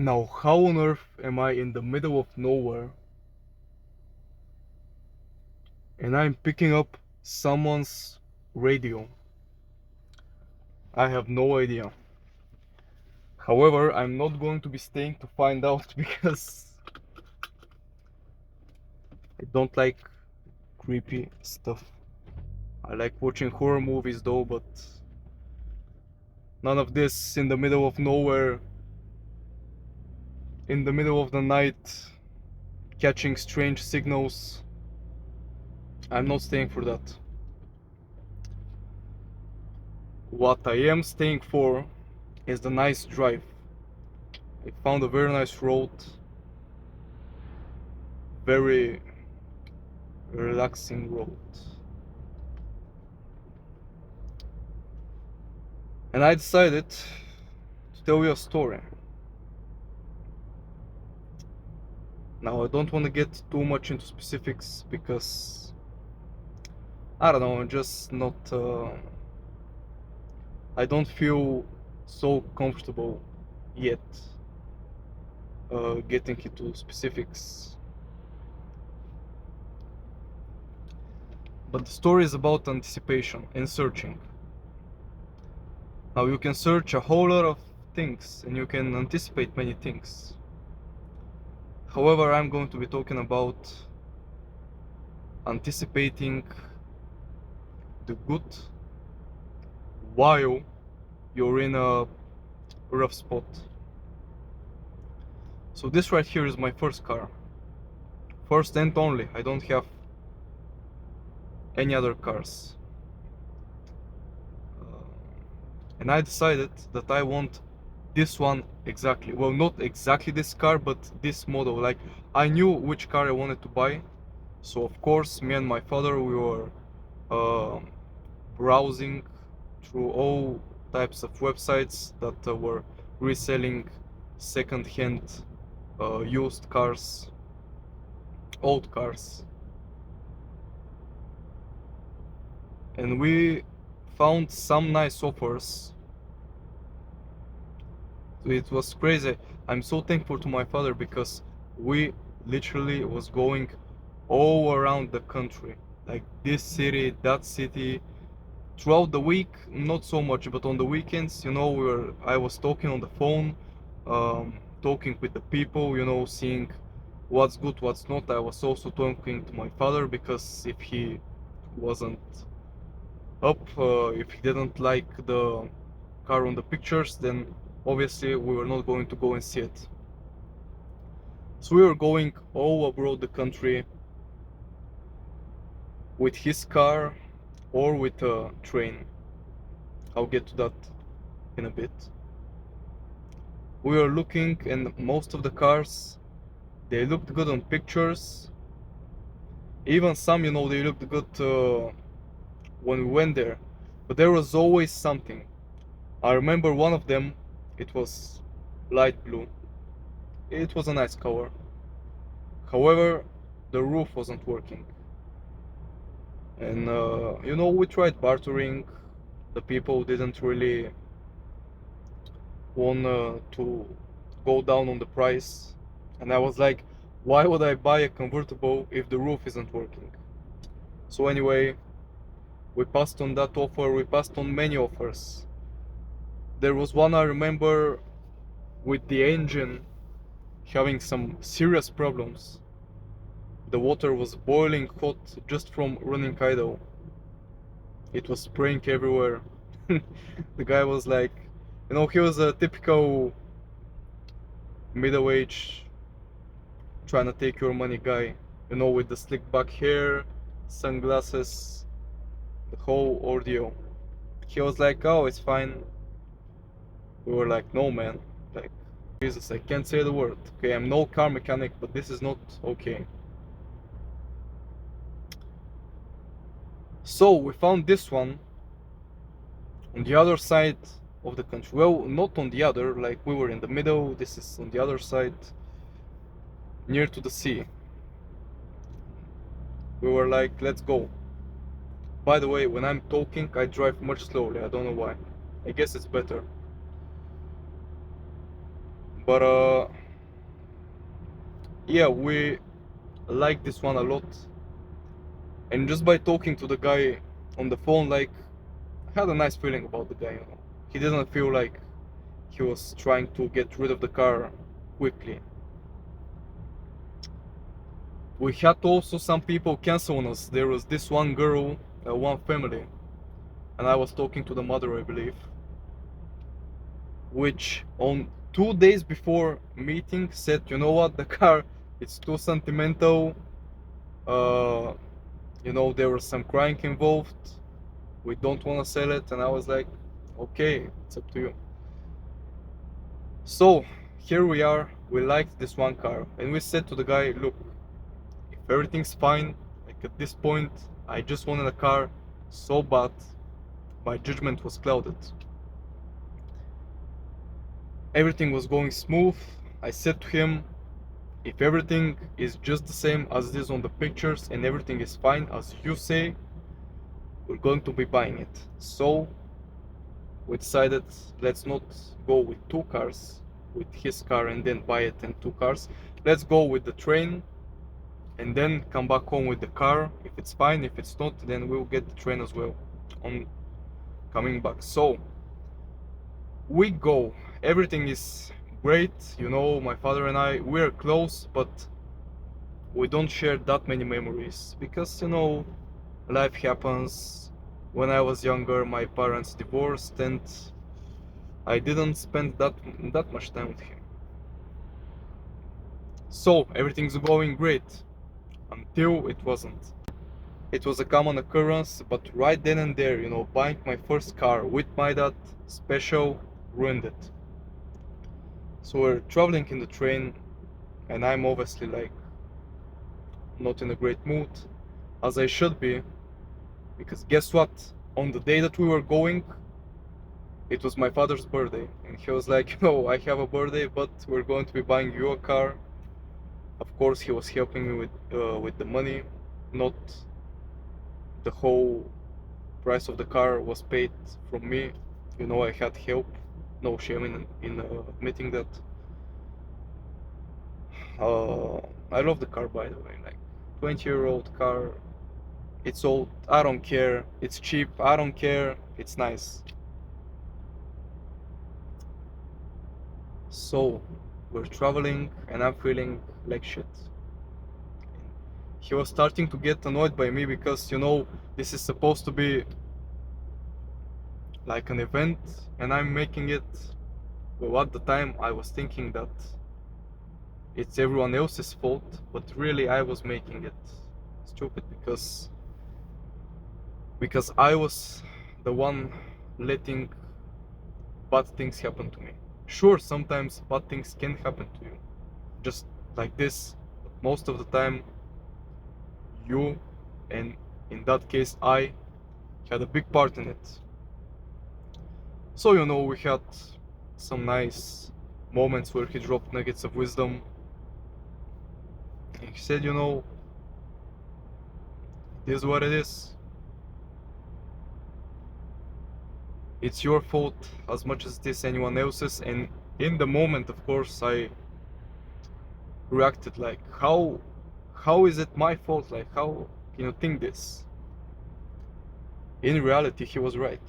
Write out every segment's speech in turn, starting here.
Now, how on earth am I in the middle of nowhere and I'm picking up someone's radio? I have no idea. However, I'm not going to be staying to find out because I don't like creepy stuff. I like watching horror movies though, but none of this in the middle of nowhere, in the middle of the night, catching strange signals. I'm not staying for that. What I am staying for is the nice drive. I found a very nice road, very relaxing road. And I decided to tell you a story. Now, I don't want to get too much into specifics because I don't know, I'm just not. I don't feel so comfortable yet getting into specifics. But the story is about anticipation and searching. Now, you can search a whole lot of things and you can anticipate many things. However, I'm going to be talking about anticipating the good while you're in a rough spot. So this right here is my first car. First and only. I don't have any other cars. And I decided that I want this one exactly. Well, not exactly this car, but this model. Like, I knew which car I wanted to buy. So of course, me and my father, we were browsing through all types of websites that were reselling second-hand used cars, old cars. And we found some nice offers. It was crazy. I'm so thankful to my father because we literally was going all around the country, like this city, that city. Throughout the week, not so much, but on the weekends, I was talking on the phone, talking with the people, seeing what's good, what's not. I was also talking to my father because if he wasn't if he didn't like the car on the pictures, then obviously we were not going to go and see it. So we were going all abroad the country with his car or with a train. I'll get to that in a bit. We were looking, and most of the cars, they looked good on pictures. Even some, they looked good when we went there. But there was always something. I remember one of them, it was light blue. It was a nice color. However, the roof wasn't working. And we tried bartering. The people didn't really want to go down on the price. And I was like, why would I buy a convertible if the roof isn't working? So anyway, we passed on that offer. We passed on many offers. There was one I remember with the engine having some serious problems. The water was boiling hot just from running idle. It was spraying everywhere. The guy was like, he was a typical middle-aged trying to take your money guy, with the slick back hair, sunglasses, the whole ordeal. He was like, oh, it's fine. We were like, no, man. Like, Jesus, I can't say the word. Okay, I'm no car mechanic, but this is not okay. So we found this one on the other side of the country. Well, not on the other, like we were in the middle. This is on the other side, near to the sea. We were like, let's go. By the way, when I'm talking, I drive much slowly. I don't know why. I guess it's better. But yeah, we like this one a lot. And just by talking to the guy on the phone, like, I had a nice feeling about the guy, you know. He didn't feel like he was trying to get rid of the car quickly. We had also some people cancel on us. There was this one girl, one family, and I was talking to the mother, I believe, which on 2 days before meeting said, you know what, the car, it's too sentimental. Uh, you know, there was some crying involved. We don't want to sell it. And I was like, okay, it's up to you. So here we are. We liked this one car, and we said to the guy, look, if everything's fine, like at this point, I just wanted a car so bad, my judgment was clouded. Everything was going smooth. I said to him, if everything is just the same as it is on the pictures and everything is fine as you say, we're going to be buying it. So we decided, let's not go with two cars, with his car and then buy it in two cars. Let's go with the train and then come back home with the car. If it's fine, if it's not, then we'll get the train as well on coming back. So we go. Everything is great. You know, my father and I, we're close, but we don't share that many memories because, you know, life happens. When I was younger, my parents divorced and I didn't spend that much time with him. So everything's going great until it wasn't. It was a common occurrence, but right then and there, you know, buying my first car with my dad, special, ruined it. So we're traveling in the train, and I'm obviously like not in a great mood, as I should be, because guess what? On the day that we were going, it was my father's birthday, and he was like, "Oh, I have a birthday, but we're going to be buying you a car." Of course, he was helping me with the money, not the whole price of the car was paid from me. You know, I had help. No shame in admitting that. Uh, I love the car, by the way. Like 20-year-old car. It's old. I don't care. It's cheap. I don't care. It's nice. So we're traveling, and I'm feeling like shit. He was starting to get annoyed by me because, you know, this is supposed to be like an event, and I'm making it. Well, at the time, I was thinking that it's everyone else's fault, but really I was making it stupid because I was the one letting bad things happen to me. Sure, sometimes bad things can happen to you, just like this, but most of the time you, and in that case I, had a big part in it. So, you know, we had some nice moments where he dropped nuggets of wisdom. And he said, you know, it is what it is. It's your fault as much as it is anyone else's. And in the moment, of course, I reacted like, how is it my fault? Like, how can you think this? In reality, he was right.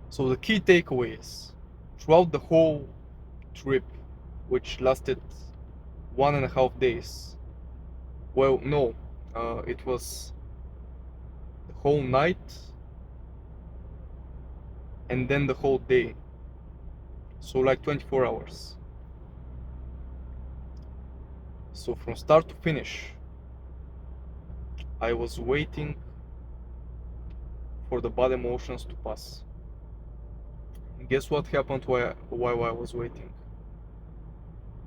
So the key takeaway is, throughout the whole trip, which lasted 1.5 days, well, no, it was the whole night and then the whole day. So like 24 hours. So from start to finish, I was waiting for the bad emotions to pass. And guess what happened while I was waiting?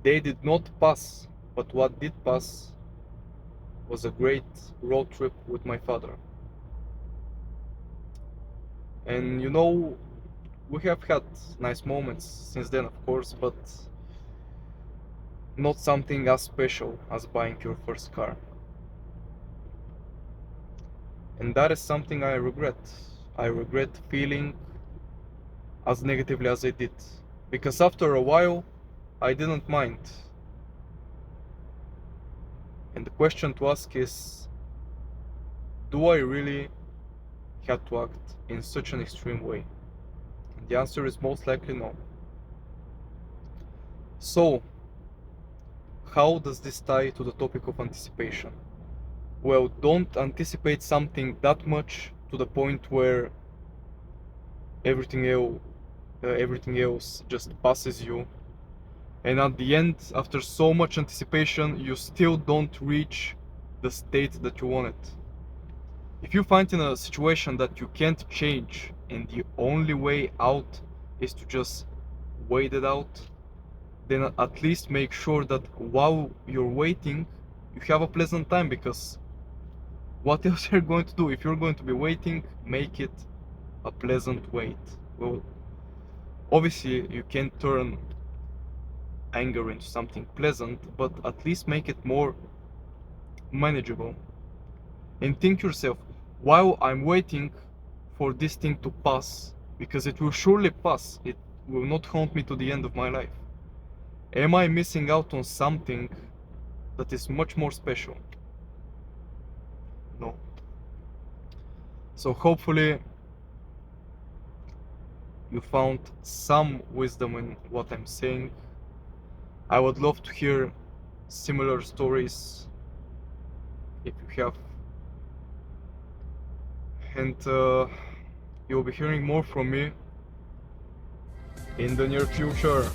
They did not pass, but what did pass was a great road trip with my father. And you know, we have had nice moments since then, of course, but not something as special as buying your first car. And that is something I regret. I regret feeling as negatively as I did. Because after a while, I didn't mind. And the question to ask is, do I really have to act in such an extreme way? And the answer is most likely no. So, how does this tie to the topic of anticipation? Well, don't anticipate something that much to the point where everything else, everything else just passes you. And at the end, after so much anticipation, you still don't reach the state that you wanted. If you find in a situation that you can't change and the only way out is to just wait it out, then at least make sure that while you're waiting, you have a pleasant time, because what else are you going to do? If you're going to be waiting, make it a pleasant wait. Well, obviously, you can't turn anger into something pleasant, but at least make it more manageable. And think yourself, while I'm waiting for this thing to pass, because it will surely pass, it will not haunt me to the end of my life. Am I missing out on something that is much more special? No. So hopefully you found some wisdom in what I'm saying. I would love to hear similar stories if you have. And you'll be hearing more from me in the near future.